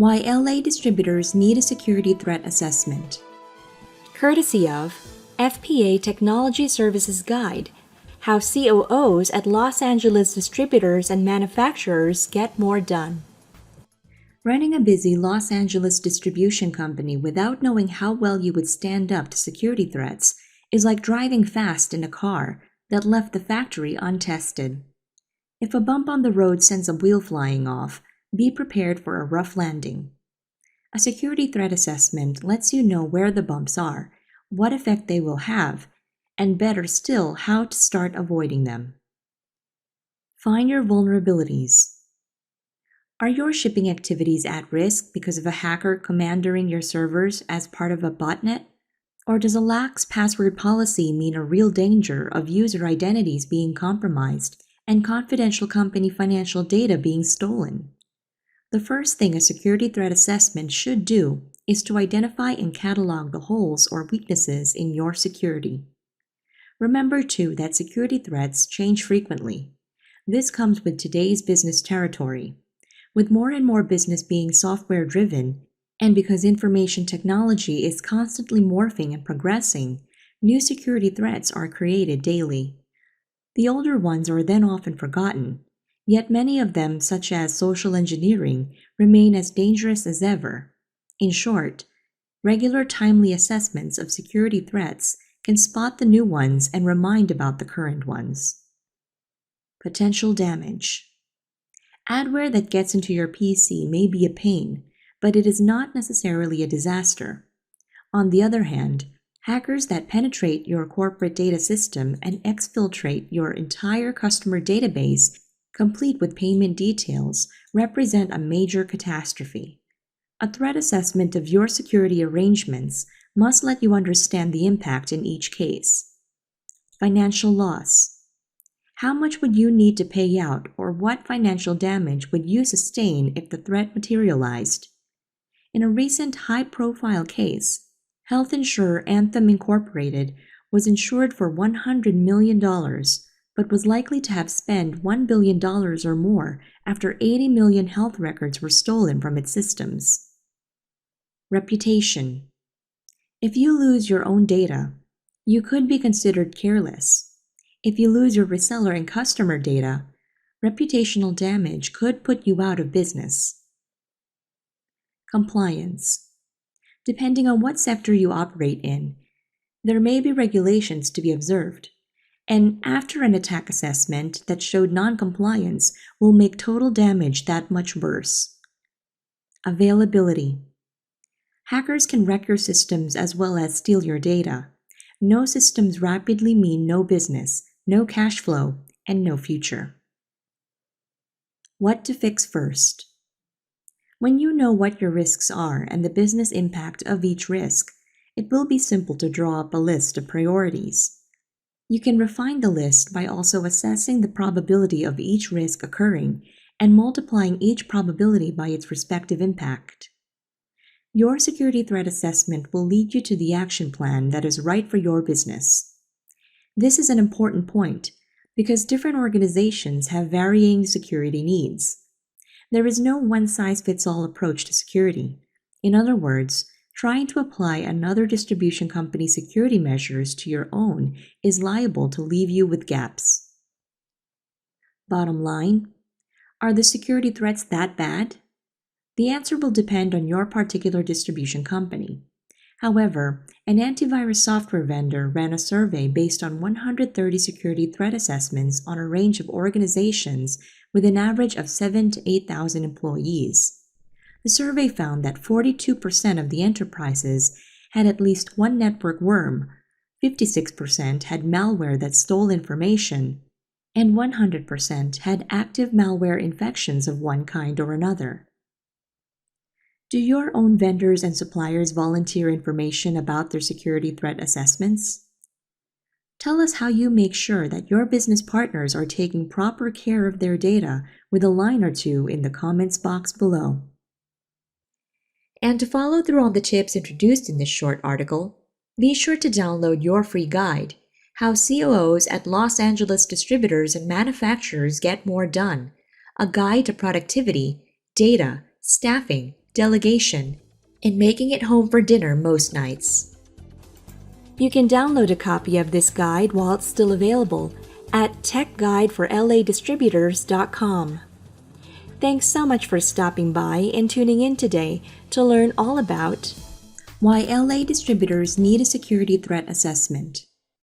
Why LA distributors need a security threat assessment. Courtesy of FPA Technology Services Guide, How COOs at Los Angeles Distributors and Manufacturers Get More Done. Running a busy Los Angeles distribution company without knowing how well you would stand up to security threats is like driving fast in a car that left the factory untested. If a bump on the road sends a wheel flying off, be prepared for a rough landing. A security threat assessment lets you know where the bumps are, what effect they will have, and better still, how to start avoiding them. Find your vulnerabilities. Are your shipping activities at risk because of a hacker commandeering your servers as part of a botnet? Or does a lax password policy mean a real danger of user identities being compromised and confidential company financial data being stolen? The first thing a security threat assessment should do is to identify and catalog the holes or weaknesses in your security. Remember, too, that security threats change frequently. This comes with today's business territory. With more and more business being software-driven, and because information technology is constantly morphing and progressing, new security threats are created daily. The older ones are then often forgotten, yet many of them, such as social engineering, remain as dangerous as ever. In short, regular timely assessments of security threats can spot the new ones and remind about the current ones. Potential damage. Adware that gets into your PC may be a pain, but it is not necessarily a disaster. On the other hand, hackers that penetrate your corporate data system and exfiltrate your entire customer database, complete with payment details, represent a major catastrophe. A threat assessment of your security arrangements must let you understand the impact in each case. Financial loss. How much would you need to pay out, or what financial damage would you sustain if the threat materialized? In a recent high-profile case, health insurer Anthem Incorporated was insured for $100 million, but was likely to have spent $1 billion or more after 80 million health records were stolen from its systems. Reputation. If you lose your own data, you could be considered careless. If you lose your reseller and customer data, reputational damage could put you out of business. Compliance. Depending on what sector you operate in, there may be regulations to be observed, and after an attack assessment that showed non-compliance will make total damage that much worse. Availability. Hackers can wreck your systems as well as steal your data. No systems rapidly mean no business, no cash flow, and no future. What to fix first. When you know what your risks are and the business impact of each risk, it will be simple to draw up a list of priorities. You can refine the list by also assessing the probability of each risk occurring and multiplying each probability by its respective impact. Your security threat assessment will lead you to the action plan that is right for your business. This is an important point because different organizations have varying security needs. There is no one-size-fits-all approach to security. In other words, trying to apply another distribution company's security measures to your own is liable to leave you with gaps. Bottom line, are the security threats that bad? The answer will depend on your particular distribution company. However, an antivirus software vendor ran a survey based on 130 security threat assessments on a range of organizations with an average of 7,000 to 8,000 employees. The survey found that 42% of the enterprises had at least one network worm, 56% had malware that stole information, and 100% had active malware infections of one kind or another. Do your own vendors and suppliers volunteer information about their security threat assessments? Tell us how you make sure that your business partners are taking proper care of their data with a line or two in the comments box below. And to follow through on the tips introduced in this short article, be sure to download your free guide, How COOs at Los Angeles Distributors and Manufacturers Get More Done, a guide to productivity, data, staffing, delegation, and making it home for dinner most nights. You can download a copy of this guide while it's still available at techguideforladistributors.com. Thanks so much for stopping by and tuning in today to learn all about why LA distributors need a security threat assessment.